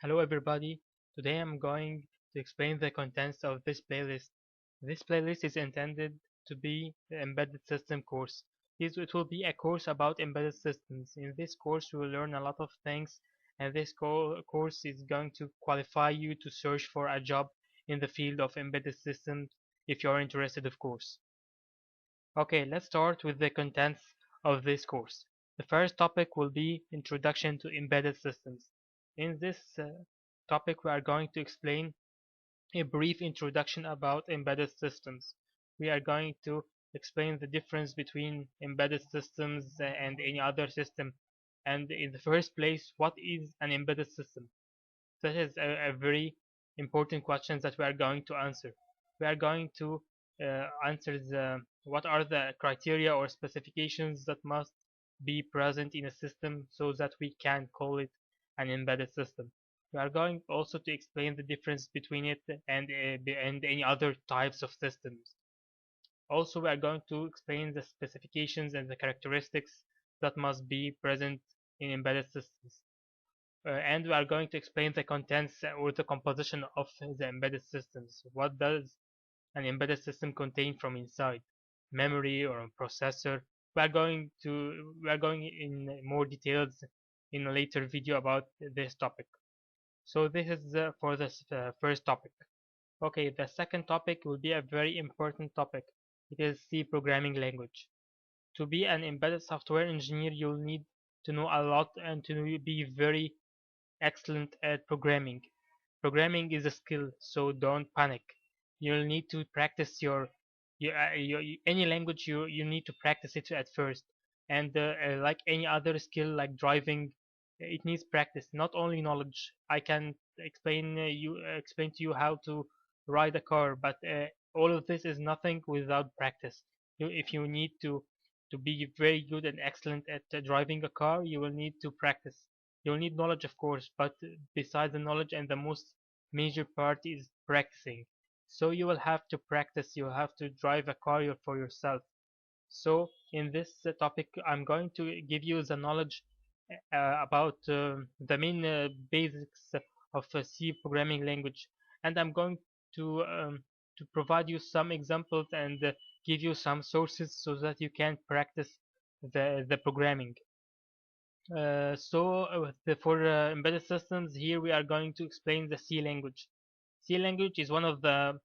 Hello everybody, today I'm going to explain the contents of this playlist. This playlist is intended to be the embedded system course. It will be a course about embedded systems. In this course you will learn a lot of things, and this course is going to qualify you to search for a job in the field of embedded systems if you are interested, of course. Okay, let's start with the contents of this course. The first topic will be Introduction to Embedded Systems. In this topic, we are going to explain a brief introduction about embedded systems. We are going to explain the difference between embedded systems and any other system. And in the first place, what is an embedded system? That is a very important question that we are going to answer. We are going to answer what are the criteria or specifications that must be present in a system so that we can call it an embedded system. We are going also to explain the difference between it and any other types of systems. Also, we are going to explain the specifications and the characteristics that must be present in embedded systems. And we are going to explain the contents or the composition of the embedded systems. What does an embedded system contain from inside? Memory or a processor? We are going in more details in a later video about this topic. So this is for the first topic. Okay, the second topic will be a very important topic. It is C programming language. To be an embedded software engineer, you'll need to know a lot and to be very excellent at programming. Programming is a skill, so don't panic. You'll need to practice any language. You need to practice it at first, and like any other skill, like driving, it needs practice, not only knowledge. I can explain to you how to ride a car, but all of this is nothing without practice. If you need to be very good and excellent at driving a car, you will need to practice. You'll need knowledge, of course, but besides the knowledge, and the most major part is practicing. So you will have to practice. You will have to drive a car for yourself. So in this topic, I'm going to give you the knowledge about the main basics of C programming language, and I'm going to provide you some examples and give you some sources so that you can practice the programming. For embedded systems, here we are going to explain the C language. C language is one of the,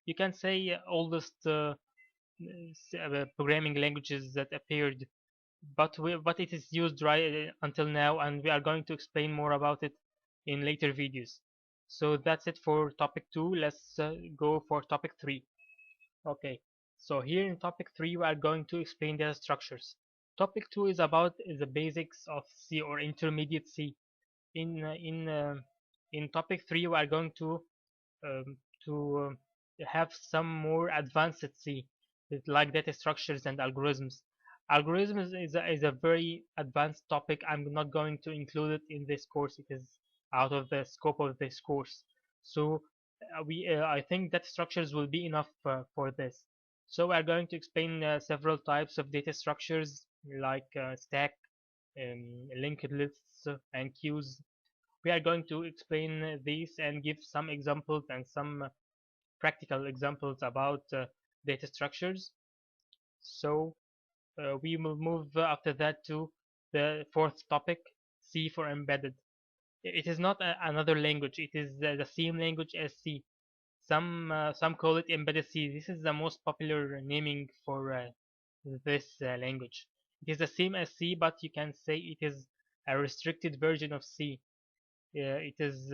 you can say, oldest programming languages that appeared, but it is used right until now, and we are going to explain more about it in later videos. So that's it for topic 2. Let's go for topic 3. Okay, so here in topic 3 we are going to explain data structures. Topic 2 is about the basics of C or intermediate C. In topic 3 we are going um, to have some more advanced C, like data structures and algorithms. Algorithms is a very advanced topic. I'm not going to include it in this course. It is out of the scope of this course. So I think that structures will be enough for this. So we are going to explain several types of data structures like stack, linked lists, and queues. We are going to explain these and give some examples and some practical examples about data structures. So we will move after that to the fourth topic, C for embedded. It is not another language. It is the same language as C. Some call it embedded C. This is the most popular naming for this language. It is the same as C, but you can say it is a restricted version of C. It is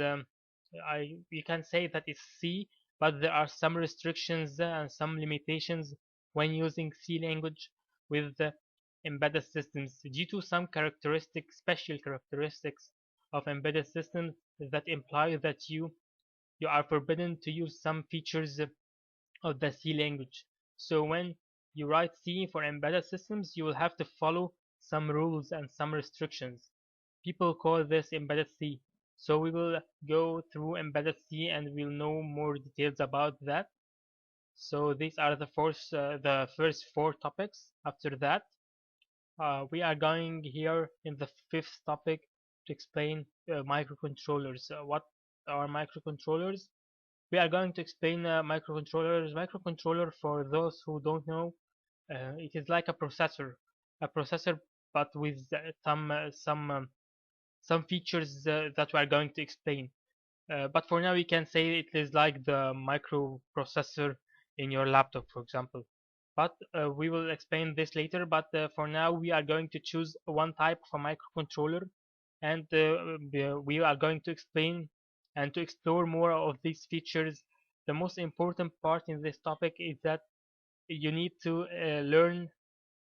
you can say that it's C, but there are some restrictions and some limitations when using C language with embedded systems due to some special characteristics of embedded systems that imply that you are forbidden to use some features of the C language. So when you write C for embedded systems, you will have to follow some rules and some restrictions. People call this embedded C. So we will go through embedded C and we'll know more details about that. So these are the first four topics. After that, we are going here in the fifth topic to explain microcontrollers. What are microcontrollers? We are going to explain microcontrollers. Microcontroller, for those who don't know, it is like a processor, but with some features that we are going to explain. But for now, we can say it is like the microprocessor in your laptop, for example. But we will explain this later. But for now, we are going to choose one type of a microcontroller, and we are going to explain and to explore more of these features. The most important part in this topic is that you need to learn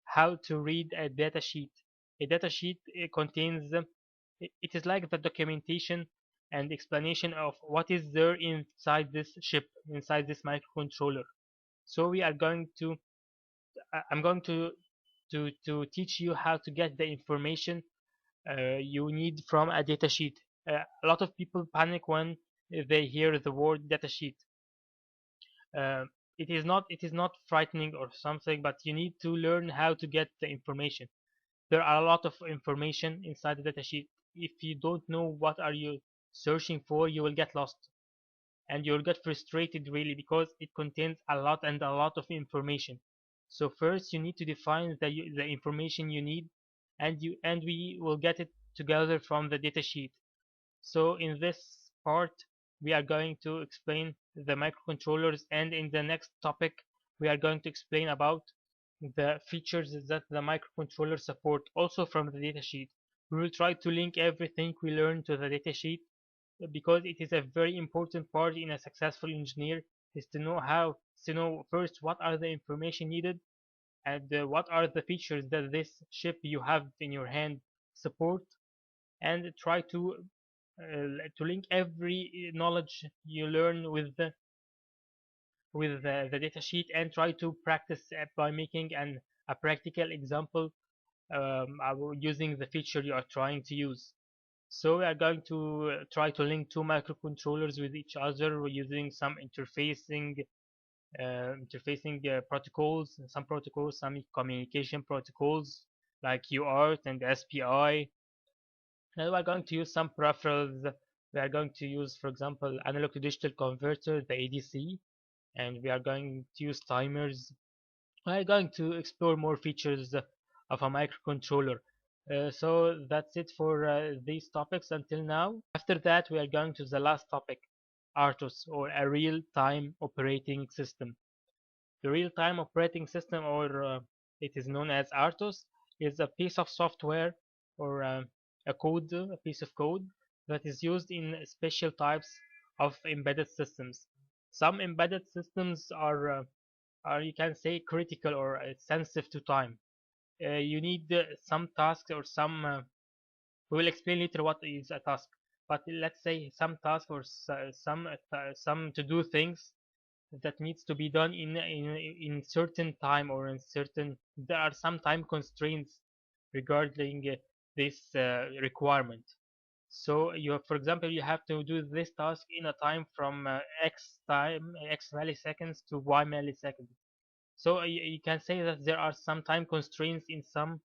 how to read a data sheet. A data sheet contains it is like the documentation and explanation of what is there inside this chip, inside this microcontroller. So we are going to I'm going to teach you how to get the information you need from a data sheet. A lot of people panic when they hear the word data sheet. Uh, it is not frightening or something, but you need to learn how to get the information. There are a lot of information inside the datasheet. If you don't know what are you searching for, you will get lost and you'll get frustrated really because it contains a lot and a lot of information. So first you need to define the information you need, and we will get it together from the datasheet. So in this part, we are going to explain the microcontrollers, and in the next topic, we are going to explain about the features that the microcontroller support also from the datasheet. We will try to link everything we learn to the datasheet because it is a very important part in a successful engineer is to know first what are the information needed and what are the features that this chip you have in your hand support, and try to link every knowledge you learn with the data sheet and try to practice by making a practical example using the feature you are trying to use. So we are going to try to link two microcontrollers with each other using some protocols, some communication protocols like UART and SPI. And we are going to use some peripherals. We are going to use, for example, analog to digital converter, the ADC, and we are going to use timers. We are going to explore more features of a microcontroller. So that's it for these topics until now. After that, we are going to the last topic, RTOS, or a real-time operating system. The real-time operating system, or it is known as RTOS, is a piece of software or a piece of code that is used in special types of embedded systems. Some embedded systems are, you can say, critical or sensitive to time. You need some tasks or some. We will explain later what is a task. But let's say some task or some to do things that needs to be done in certain time or in certain. There are some time constraints regarding this requirement. So you have, for example, you have to do this task in a time from x milliseconds to y milliseconds. So you can say that there are some time constraints in some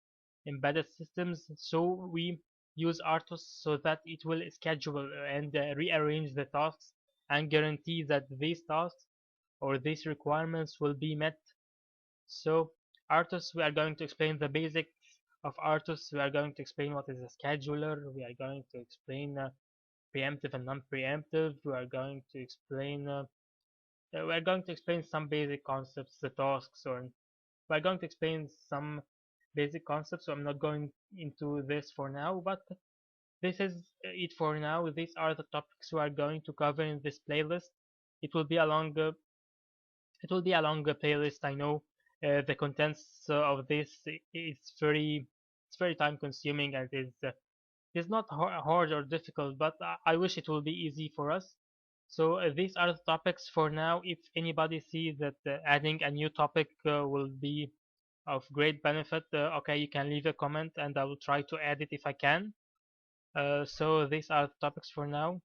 embedded systems. So we use RTOS so that it will schedule and rearrange the tasks and guarantee that these tasks or these requirements will be met. So RTOS, we are going to explain the basics of RTOS. We are going to explain what is a scheduler. We are going to explain preemptive and non-preemptive. We are going to explain some basic concepts, the tasks, or we're going to explain some basic concepts. So I'm not going into this for now, but this is it for now. These are the topics we are going to cover in this playlist. It will be a longer playlist. I know the contents of this it's very time consuming and it's not hard or difficult, but I wish it will be easy for us. So these are the topics for now. If anybody sees that adding a new topic will be of great benefit, okay, you can leave a comment and I will try to add it if I can. So these are the topics for now.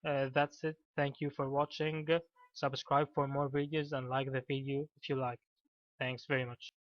That's it. Thank you for watching. Subscribe for more videos and like the video if you like. Thanks very much.